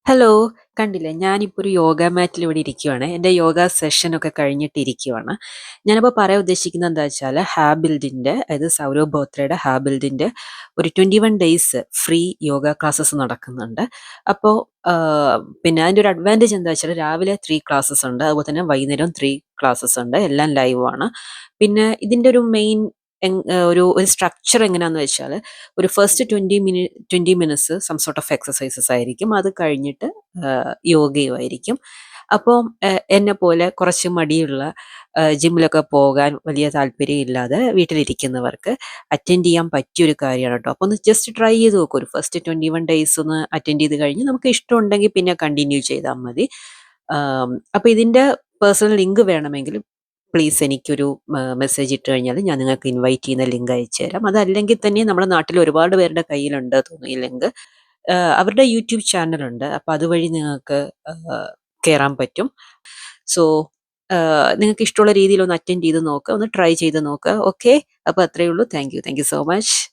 Hello. കണ്ടില്ലേ ഞാനിപ്പോൾ ഒരു യോഗ മാറ്റിൽ ഇവിടെ ഇരിക്കുവാണ്. എൻ്റെ യോഗ സെഷനൊക്കെ കഴിഞ്ഞിട്ട് ഇരിക്കുവാണ്. ഞാനിപ്പോൾ പറയാൻ ഉദ്ദേശിക്കുന്നത് എന്താ വെച്ചാൽ ഹാബിൽഡിൻ്റെ, അതായത് സൗരവ് ബോത്രയുടെ ഹാബിൽഡിൻ്റെ ഒരു 21 ഡേയ്സ് ഫ്രീ യോഗ ക്ലാസ്സസ് നടക്കുന്നുണ്ട്. അപ്പോൾ പിന്നെ അതിൻ്റെ ഒരു അഡ്വാൻറ്റേജ് എന്താ വെച്ചാൽ രാവിലെ 3 ക്ലാസ്സസ് ഉണ്ട്, അതുപോലെ തന്നെ വൈകുന്നേരം 3 ക്ലാസ്സസ് ഉണ്ട്, എല്ലാം ലൈവാണ്. പിന്നെ ഇതിൻ്റെ ഒരു മെയിൻ ഒരു സ്ട്രക്ചർ എങ്ങനെയാണെന്ന് വെച്ചാൽ ഒരു first 20 minutes some sort of exercises ആയിരിക്കും. അത് കഴിഞ്ഞിട്ട് യോഗയും ആയിരിക്കും. അപ്പോൾ എന്നെ പോലെ കുറച്ച് മടിയുള്ള ജിമ്മിലൊക്കെ പോകാൻ വലിയ താല്പര്യം ഇല്ലാതെ വീട്ടിലിരിക്കുന്നവർക്ക് അറ്റൻഡ് ചെയ്യാൻ പറ്റിയൊരു കാര്യമാണ് കേട്ടോ. അപ്പോൾ ഒന്ന് ജസ്റ്റ് ട്രൈ ചെയ്ത് നോക്കൂ. ഒരു ഫസ്റ്റ് 21 ഡേയ്സ് ഒന്ന് അറ്റൻഡ് ചെയ്ത് കഴിഞ്ഞ് നമുക്ക് ഇഷ്ടമുണ്ടെങ്കിൽ പിന്നെ കണ്ടിന്യൂ ചെയ്താൽ മതി. അപ്പോൾ ഇതിൻ്റെ പേഴ്സണൽ ലിങ്ക് വേണമെങ്കിൽ പ്ലീസ് എനിക്കൊരു മെസ്സേജ് ഇട്ട് കഴിഞ്ഞാൽ ഞാൻ നിങ്ങൾക്ക് ഇൻവൈറ്റ് ചെയ്യുന്ന ലിങ്ക് അയച്ചു തരാം. അതല്ലെങ്കിൽ തന്നെ നമ്മുടെ നാട്ടിൽ ഒരുപാട് പേരുടെ കയ്യിലുണ്ട് തോന്നുന്നു ഈ ലിങ്ക്. അവരുടെ യൂട്യൂബ് ചാനലുണ്ട്. അപ്പോൾ അതുവഴി നിങ്ങൾക്ക് കയറാൻ പറ്റും. സോ നിങ്ങൾക്ക് ഇഷ്ടമുള്ള രീതിയിൽ ഒന്ന് അറ്റൻഡ് ചെയ്ത് നോക്കുക, ഒന്ന് ട്രൈ ചെയ്ത് നോക്കുക. ഓക്കെ, അപ്പോൾ അത്രയേ ഉള്ളൂ. Thank you so much.